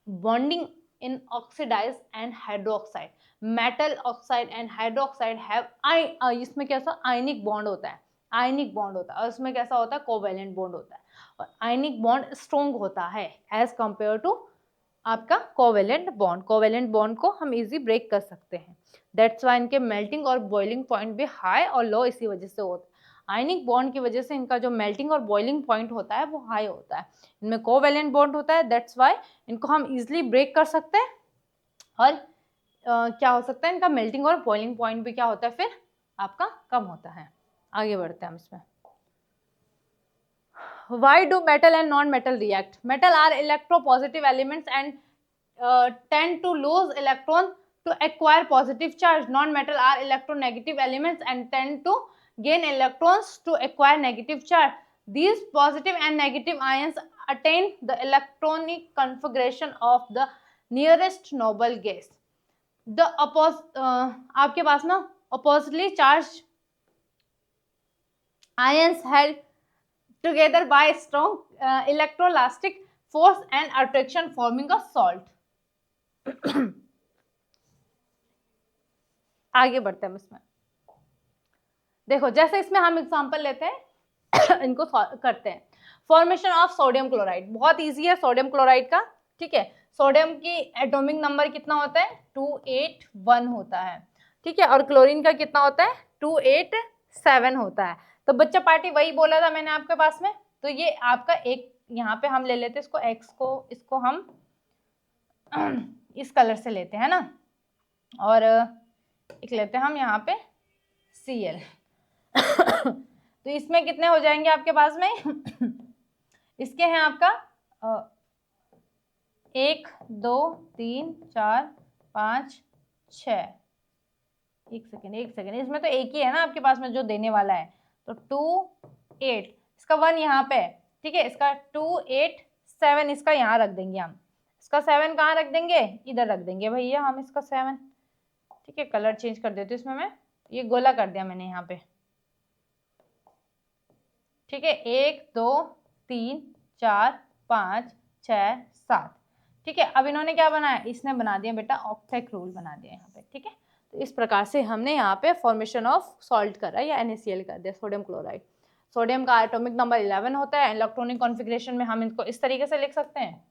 Bonding in oxidise and hydroxide, metal oxide and hydroxide have इसमें कैसा? आयनिक बॉन्ड होता है, आयनिक बॉन्ड होता है, और इसमें कैसा होता है? कोवेलेंट बॉन्ड होता है, और आयनिक बॉन्ड स्ट्रॉन्ग होता है एज कंपेयर टू आपका कोवेलेंट बॉन्ड। कोवेलेंट बॉन्ड को हम इजी ब्रेक कर सकते हैं, दैट्स वाई इनके मेल्टिंग और बॉइलिंग पॉइंट भी हाई और लो इसी वजह से होता है। आयनिक बॉन्ड की वजह से इनका जो मेल्टिंग और बॉइलिंग पॉइंट होता है वो हाई होता है। इनमें कोवेलेंट बॉन्ड होता है, दैट्स वाई इनको हम इजिली ब्रेक कर सकते हैं, और क्या हो सकता है? इनका मेल्टिंग और बॉइलिंग पॉइंट भी क्या होता है फिर आपका? कम होता है। आगे बढ़ते हैं हम इसमें। Why do metal and non-metal react? Metal are electropositive elements and tend to lose electron to acquire positive charge. Non-metal are electronegative elements and tend to gain electrons to acquire negative charge. These positive and negative ions attain the electronic configuration of the nearest noble gas. The आपके पास ना oppositely charged ions held together by strong electroelastic force and attraction forming a salt. आगे बढ़ते हैं इसमें। देखो जैसे इसमें हम एग्जांपल लेते हैं इनको करते हैं। फॉर्मेशन ऑफ सोडियम क्लोराइड बहुत इजी है सोडियम क्लोराइड का। ठीक है, सोडियम की एटॉमिक नंबर कितना होता है? 281 होता है। ठीक है, और क्लोरीन का कितना होता है? 287 होता है। तो बच्चा पार्टी वही बोला था मैंने आपके पास में। तो ये आपका एक यहाँ पे हम ले लेते हैं इसको एक्स को, इसको हम इस कलर से लेते हैं ना, और एक लेते हैं हम यहाँ पे Cl तो इसमें कितने हो जाएंगे आपके पास में इसके हैं आपका 1 2 3 4 5 6, एक सेकेंड इसमें तो एक ही है ना आपके पास में जो देने वाला है, तो 2 8 इसका 1 यहाँ पे है, ठीक है, इसका 2 8 7 इसका यहाँ रख देंगे हम, इसका 7 कहाँ रख देंगे, इधर रख देंगे भैया हम इसका 7, ठीक है। कलर चेंज कर देती हूँ इसमें मैं, ये गोला कर दिया मैंने यहाँ पे, ठीक है। 1 2 3 4 5 6 7, ठीक है। अब इन्होंने क्या बनाया, इसने बना दिया बेटा ऑक्टेट रूल बना दिया यहाँ पे, ठीक है। तो इस प्रकार से हमने यहाँ पे फॉर्मेशन ऑफ सॉल्ट करा या NaCl कर दिया, सोडियम क्लोराइड। सोडियम का एटॉमिक नंबर 11 होता है, इलेक्ट्रॉनिक कॉन्फ़िगरेशन में हम इसको इस तरीके से लिख सकते हैं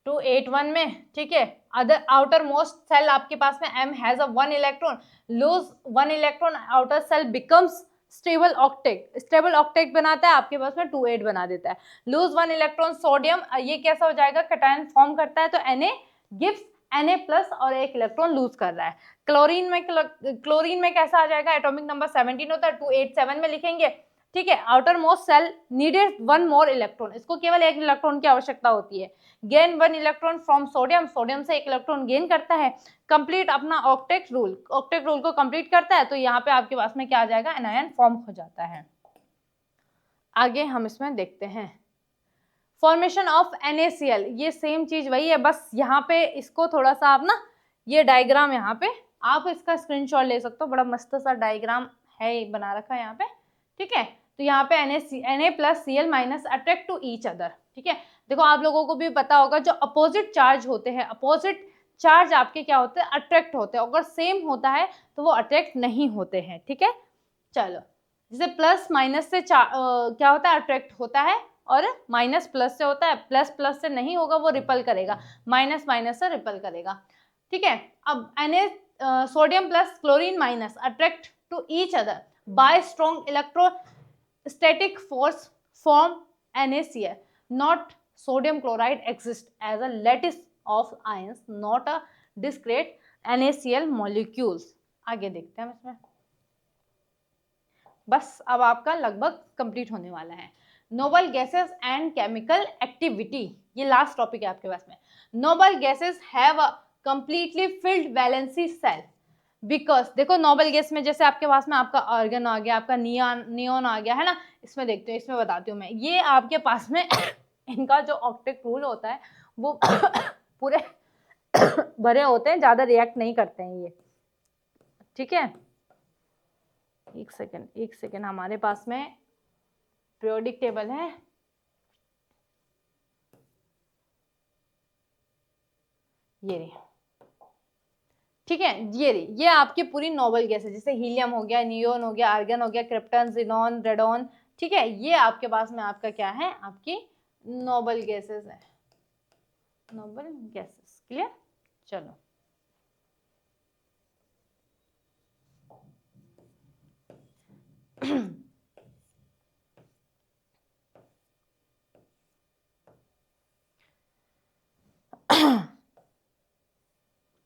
281 में, ठीक है। अदर आउटर मोस्ट सेल आपके पास में M has a 1 electron, lose 1 electron outer shell becomes stable octet, stable octet बनाता है आपके पास में 28 बना देता है। लूज 1 इलेक्ट्रॉन सोडियम, ये कैसा हो जाएगा, कैटायन फॉर्म करता है, तो Na गिव्स Na+ और एक इलेक्ट्रॉन लूज कर रहा है। क्लोरीन में कैसा आ जाएगा, एटॉमिक नंबर 17 होता है, 287 में लिखेंगे, ठीक है। Outermost shell needed 1 more electron, इसको केवल एक इलेक्ट्रॉन की आवश्यकता होती है। Gain 1 electron from sodium, sodium से एक इलेक्ट्रॉन गेन करता है। कंप्लीट अपना ऑक्टेट रूल को कंप्लीट करता है, तो यहाँ पे आपके पास में क्या आ जाएगा, एनायन फॉर्म हो जाता है। आगे हम इसमें देखते हैं फॉर्मेशन ऑफ NaCl, ये सेम चीज वही है, बस यहाँ पे इसको थोड़ा सा आप ना, ये डायग्राम यहाँ पे आप इसका स्क्रीनशॉट ले सकते हो, बड़ा मस्त सा डायग्राम है बना रखा है यहाँ पे, ठीक है। तो यहाँ पे Na+Cl- attract to each other, ठीक है। देखो आप लोगों को भी पता होगा, जो अपोजिट चार्ज होते हैं, अपोजिट चार्ज आपके क्या होते हैं, अट्रैक्ट होते हैं, अगर सेम होता है तो वो अट्रैक्ट नहीं होते हैं, ठीक है। चलो, जैसे प्लस माइनस से क्या होता है, अट्रैक्ट होता है, और माइनस प्लस से होता है, प्लस प्लस से नहीं होगा, वो रिपल करेगा, माइनस माइनस से रिपल करेगा, ठीक है। अब sodium plus chlorine minus attract to each other by strong electrostatic force form NaCl, not sodium chloride exists as a lattice of ions, not a discrete NaCl molecules। आगे देखते हैं हम इसमें, बस अब आपका लगभग कंप्लीट होने वाला है। Noble gases and chemical activity, ये लास्ट टॉपिक है आपके पास में। Noble gases have a completely filled valency shell, because देखो नोबल गैस में जैसे आपके पास में आपका आर्गन आ गया, आपका नियॉन आ गया है ना, इसमें देखते हो, इसमें बताती हूँ मैं, ये आपके पास में इनका जो ऑक्टेट रूल होता है वो पूरे भरे होते हैं, ज्यादा रिएक्ट नहीं करते हैं ये, ठीक है। एक सेकेंड हमारे पास में पीरियोडिक टेबल है, ये रही, ठीक है, ये आपकी पूरी नोबल गैस है, जैसे हीलियम हो गया, नियोन हो गया, आर्गन हो गया, क्रिप्टन, जिनॉन, रेडॉन, ठीक है। ये आपके पास में आपका क्या है, आपकी नोबल गैसेस है, नोबल गैसेस, क्लियर। चलो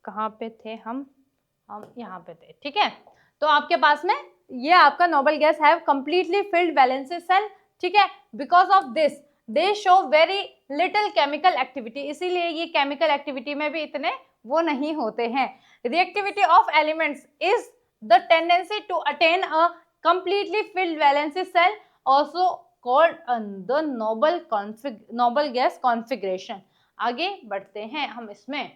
कहाँ पे थे हम यहाँ पे थे, ठीक है। तो आपके पास में ये आपका noble gas have completely filled valency shell, ठीक है। Because of this they show very little chemical activity, इसीलिए ये केमिकल एक्टिविटी में भी इतने वो नहीं होते हैं। Reactivity of elements is the tendency to attain a completely filled valency cell, also called the noble gas configuration। आगे बढ़ते हैं हम इसमें,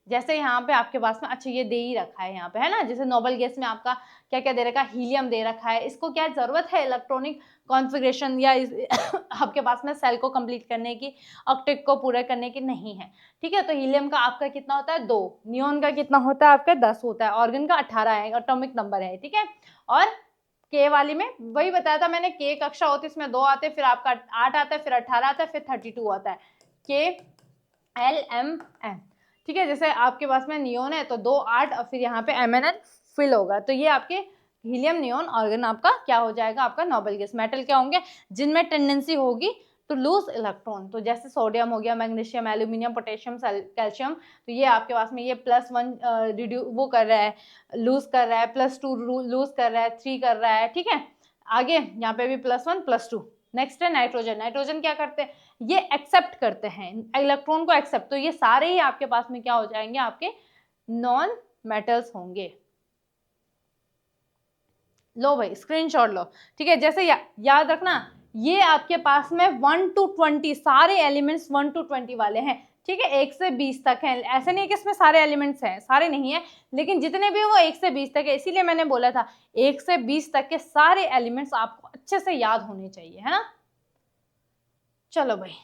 जैसे यहाँ पे आपके पास में, अच्छा ये दे ही रखा है यहाँ पे, है ना, जैसे नोबल गैस में आपका क्या क्या दे रखा है, हीलियम दे रखा है, इसको क्या जरूरत है, इलेक्ट्रॉनिक कॉन्फ़िगरेशन या आपके पास में सेल को कंप्लीट करने की, ऑक्टेट को पूरा करने की नहीं है, ठीक है। तो हीलियम का आपका कितना होता है, 2, नियोन का कितना होता है आपका 10 होता है, ऑर्गन का 18 है, एटॉमिक नंबर है, ठीक है। और के वाली में वही बताया था मैंने, के कक्षा होती है, इसमें 2 आते हैं, फिर आपका 8 आता है, फिर 18 आता है, फिर 32 आता है, के एल एम एन, ठीक है। जैसे आपके पास में नियोन है तो 2 8 और फिर यहाँ पे MnN फिल होगा, तो ये आपके हीलियम नियोन ऑर्गन आपका क्या हो जाएगा, आपका नोबल गैस। मेटल क्या होंगे, जिनमें टेंडेंसी होगी टू लूज इलेक्ट्रॉन। तो जैसे सोडियम हो गया, मैग्नीशियम, एल्यूमिनियम, पोटेशियम, कैल्शियम, तो ये आपके पास में ये +1 वो कर रहा है, लूज कर रहा है, +2 लूज कर रहा है, 3 कर रहा है, ठीक है। आगे यहाँ पे भी +1 +2। नेक्स्ट है नाइट्रोजन। नाइट्रोजन क्या करते हैं, ये एक्सेप्ट करते हैं इलेक्ट्रॉन को, एक्सेप्ट। तो ये सारे ही आपके पास में क्या हो जाएंगे, आपके नॉन मेटल्स होंगे। लो भाई स्क्रीनशॉट लो, ठीक है। जैसे याद रखना, ये आपके पास में 1 to 20 सारे एलिमेंट्स 1 to 20 वाले हैं, ठीक है। 1 से 20 तक हैं, ऐसे नहीं कि इसमें सारे एलिमेंट्स हैं, सारे नहीं है, लेकिन जितने भी वो 1 से 20 तक है। इसीलिए मैंने बोला था 1 से 20 तक के सारे एलिमेंट्स आपको अच्छे से याद होने चाहिए, है ना। चलो भाई,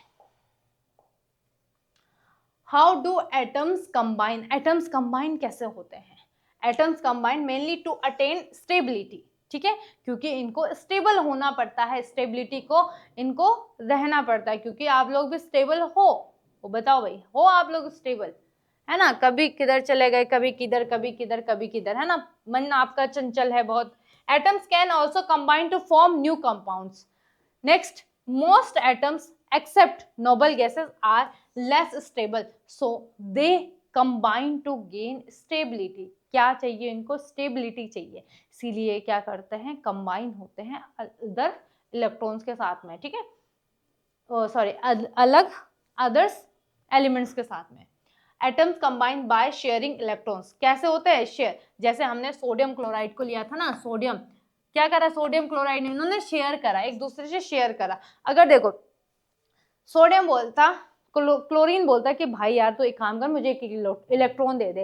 how do atoms combine. Atoms combine कैसे होते हैं? Atoms combine mainly to attain stability, ठीक है, क्योंकि इनको स्टेबल होना पड़ता है, स्टेबिलिटी को इनको रहना पड़ता है, क्योंकि आप लोग भी स्टेबल हो, वो बताओ भाई, हो आप लोग स्टेबल, है ना। कभी किधर चले गए, कभी किधर, कभी किधर, कभी किधर, है ना, मन आपका चंचल है बहुत। Atoms can also combine to form new compounds. Next, most atoms except noble gases are less stable, so they combine to gain stability। क्या चाहिए इनको? स्टेबिलिटी चाहिए, इसीलिए क्या करते हैं, कंबाइन होते हैं अदर इलेक्ट्रॉन्स के साथ में, ठीक है, सॉरी अलग अदर्स एलिमेंट्स के साथ में। Atoms combine by sharing electrons. कैसे होते हैं? शेयर। जैसे हमने सोडियम क्लोराइड को लिया था ना, सोडियम क्या करा, सोडियम क्लोराइड ने इन्होंने शेयर करा, एक दूसरे से शेयर करा। अगर देखो सोडियम बोलता, क्लोरीन बोलता कि भाई यार तो एक काम कर, मुझे एक इलेक्ट्रॉन दे दे,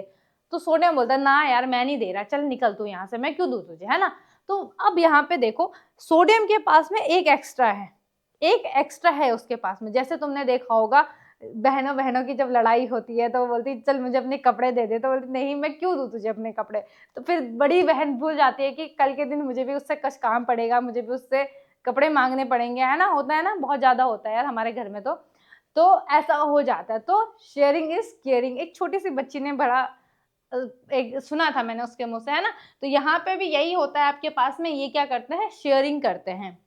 तो सोडियम बोलता ना यार मैं नहीं दे रहा, चल निकल तू यहाँ से, मैं क्यों दूं तुझे, है ना। तो अब यहाँ पे देखो सोडियम के पास में एक एक्स्ट्रा है, एक एक्स्ट्रा है उसके पास में। जैसे तुमने देखा होगा बहनों बहनों की जब लड़ाई होती है तो वो बोलती चल मुझे अपने कपड़े दे दे, तो बोलती नहीं मैं क्यों दूं तुझे अपने कपड़े। तो फिर बड़ी बहन भूल जाती है कि कल के दिन मुझे भी उससे कुछ काम पड़ेगा, मुझे भी उससे कपड़े मांगने पड़ेंगे, है ना। होता है ना, बहुत ज्यादा होता है यार हमारे घर में, तो ऐसा हो जाता है। तो शेयरिंग इज केयरिंग, एक छोटी सी बच्ची ने बड़ा एक सुना था मैंने उसके मुंह से, है ना। तो यहाँ पे भी यही होता है आपके पास में, ये क्या करते हैं, शेयरिंग करते हैं,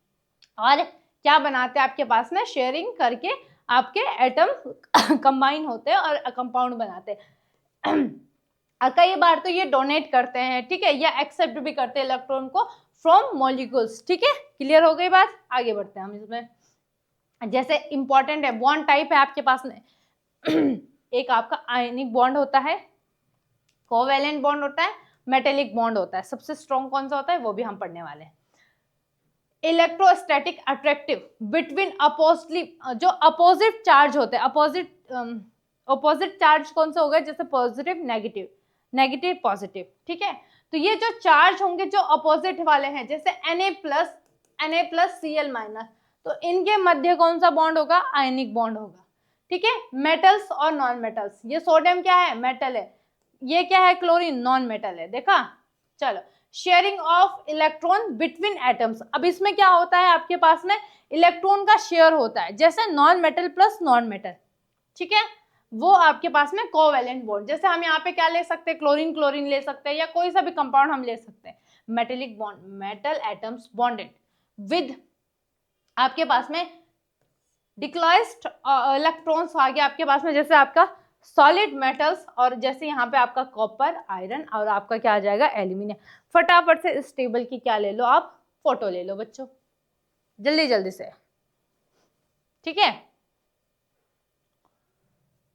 और क्या बनाते हैं आपके पास में, शेयरिंग करके आपके एटम कंबाइन होते हैं और कंपाउंड बनाते हैं। कई बार तो ये डोनेट करते हैं, ठीक है, या एक्सेप्ट भी करते हैं इलेक्ट्रॉन को फ्रॉम मॉलिक्यूल्स, ठीक है। क्लियर हो गई बात, आगे बढ़ते हैं हम इसमें। जैसे इंपॉर्टेंट है, बॉन्ड टाइप है आपके पास में एक आपका आयनिक बॉन्ड होता है, कोवेलेंट बॉन्ड होता है, मेटेलिक बॉन्ड होता है। सबसे स्ट्रॉन्ग कौन सा होता है वो भी हम पढ़ने वाले हैं। इलेक्ट्रोस्टैटिक अट्रैक्टिव बिटवीन जो अपोजिट चार्ज होते हैं, अपोजिट चार्ज कौन सा होगा, जैसे पॉजिटिव नेगेटिव, नेगेटिव पॉजिटिव, ठीक है। तो ये जो चार्ज होंगे जो अपोजिट वाले हैं, जैसे Na+Cl-, तो इनके मध्य कौन सा बॉन्ड होगा, आयनिक बॉन्ड होगा, ठीक है। मेटल्स और नॉन मेटल्स, ये सोडियम क्या है, मेटल है, ये क्या है, क्लोरीन नॉन मेटल है, देखा। चलो, sharing of electron between atoms. अब इसमें क्या होता है आपके पास में, इलेक्ट्रॉन का शेयर होता है, जैसे non metal plus non metal, ठीक है, वो आपके पास में कोवेलेंट बॉन्ड। जैसे हम यहाँ पे क्या ले सकते हैं, क्लोरीन क्लोरीन ले सकते हैं, या कोई सा भी कंपाउंड हम ले सकते हैं। Metallic bond, metal atoms bonded with आपके पास में डिक्लाइज्ड इलेक्ट्रॉन्स आ गया आपके पास में, जैसे आपका सॉलिड मेटल्स, और जैसे यहाँ पे आपका कॉपर, आयरन, और आपका क्या आ जाएगा, एल्यूमिनियम। फटाफट से इस टेबल की क्या ले लो आप, फोटो ले लो बच्चों, जल्दी जल्दी से, ठीक है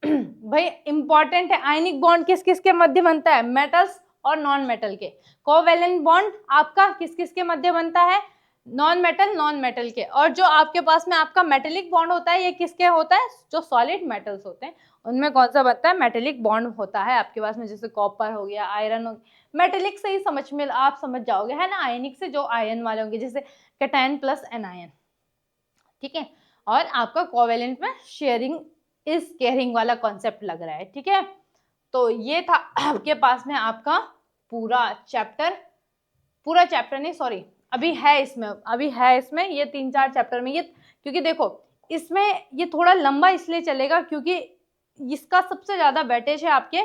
भाई इंपॉर्टेंट है। आयनिक बॉन्ड किस किस के मध्य बनता है, मेटल्स और नॉन मेटल के। कोवेलेंट बॉन्ड आपका किस किस के मध्य बनता है, नॉन मेटल के। और जो आपके पास में आपका मेटेलिक बॉन्ड होता है, ये किसके होता है, जो सॉलिड मेटल्स होते हैं उनमें कौन सा बनता है, मेटेलिक बॉन्ड होता है आपके पास में। जैसे कॉपर हो गया, आयरन हो गया, मेटेलिक से ही समझ में आप समझ जाओगे, है ना। आयनिक से जो आयन वाले होंगे, जैसे कैटायन प्लस एनायन, ठीक है। और आपका कोवेलेंट में शेयरिंग इज केयरिंग वाला कॉन्सेप्ट लग रहा है, ठीक है। तो ये था आपके पास में आपका पूरा चैप्टर नहीं, सॉरी अभी है इसमें ये 3-4 चैप्टर में, ये क्योंकि देखो इसमें ये थोड़ा लंबा इसलिए चलेगा क्योंकि इसका सबसे ज्यादा वेटेज है आपके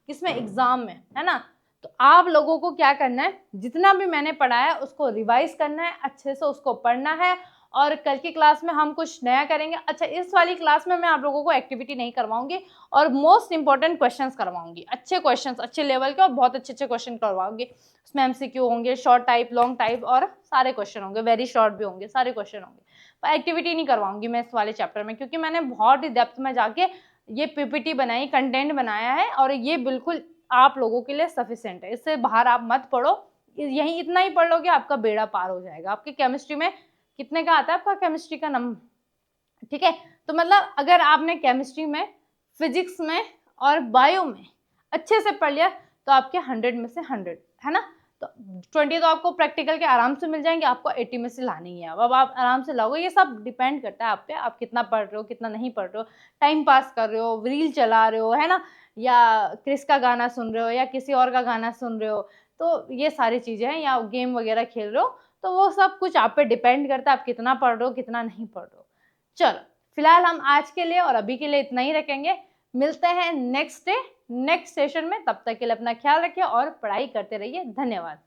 इसमें एग्जाम में, है ना। तो आप लोगों को क्या करना है, जितना भी मैंने पढ़ाया उसको रिवाइज करना है, अच्छे से उसको पढ़ना है, और कल की क्लास में हम कुछ नया करेंगे। अच्छा, इस वाली क्लास में मैं आप लोगों को एक्टिविटी नहीं करवाऊंगी और मोस्ट इंपॉर्टेंट क्वेश्चंस करवाऊंगी, अच्छे क्वेश्चंस, अच्छे लेवल के और बहुत अच्छे क्वेश्चन करवाऊंगी। उसमें एमसीक्यू होंगे, शॉर्ट टाइप, लॉन्ग टाइप और सारे क्वेश्चन होंगे, वेरी शॉर्ट भी होंगे, सारे क्वेश्चन होंगे। पर एक्टिविटी नहीं करवाऊंगी मैं इस वाले चैप्टर में, क्योंकि मैंने बहुत ही डेप्थ में जाके ये पीपीटी बनाई, कंटेंट बनाया है और ये बिल्कुल आप लोगों के लिए सफिशिएंट है। इससे बाहर आप मत पढ़ो, यही इतना ही पढ़ लोगे आपका बेड़ा पार हो जाएगा। आपकी केमिस्ट्री में कितने का आता है आपका केमिस्ट्री का नंबर, ठीक है? तो मतलब अगर आपने केमिस्ट्री में, फिजिक्स में और बायो में अच्छे से पढ़ लिया तो आपके 100 में से 100 है ना। तो 20 तो आपको प्रैक्टिकल के आराम से मिल जाएंगे, आपको 80 में से लानी है। अब आप आराम से लाओगे, ये सब डिपेंड करता है आप पे, आप कितना पढ़ रहे हो, कितना नहीं पढ़ रहे हो, टाइम पास कर रहे हो, रील चला रहे हो, है ना, या क्रिस का गाना सुन रहे हो या किसी और का गाना सुन रहे हो, तो ये सारी चीजें हैं, या गेम वगैरह खेल रहे हो, तो वो सब कुछ आप पे डिपेंड करता है आप कितना पढ़ रहे हो, कितना नहीं पढ़ रहे हो। चलो फिलहाल हम आज के लिए और अभी के लिए इतना ही रखेंगे। मिलते हैं नेक्स्ट डे नेक्स्ट सेशन में, तब तक के लिए अपना ख्याल रखिए और पढ़ाई करते रहिए। धन्यवाद।